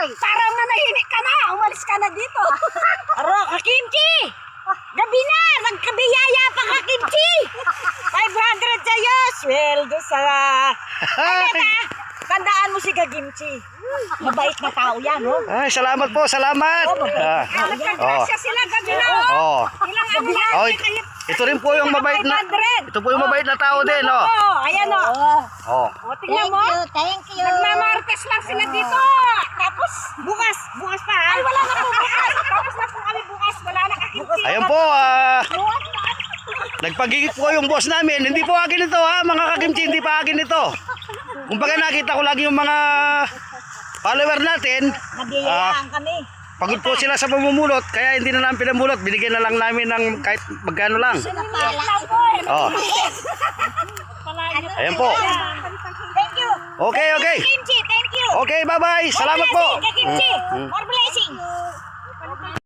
Hoy, parang nanahimik ka na. Umalis ka na dito. Aro, kakimchi! Gabi na! Magkabiyaya pa kakimchi! 500 sa'yo! Sweldo sa... Tandaan mo si Gagimchi. Mabait na tao yan, no? Ay, salamat po, salamat. Nagkagrasya sila gabi na. Oh. Ilang ano lang. Oh, ito rin po yung mabait na. Ito po yung mabait na tao din, oh. Ayan, oh. Oh. O, tingnan mo. Thank you. Nagmamartes lang sila dito. Tapos, bukas pa. Ay, wala na po bukas. Tapos na po kami bukas. Wala na kakimchi. Ayun po, nagpagigit po yung boss namin. Hindi po akin ito, ha, mga kakimchi, hindi pa akin ito. Kumbaga nakita ko lagi yung mga follower natin. Nabiyayaan kami. Pagod po sila sa pamumulot, kaya hindi na namin pinamulot. Binigyan na lang namin ng kahit magkano lang. Oh. Ayan po. Thank you. Okay, okay. Kimchi, thank you. Okay, bye-bye. Salamat po. Kimchi. More blessing.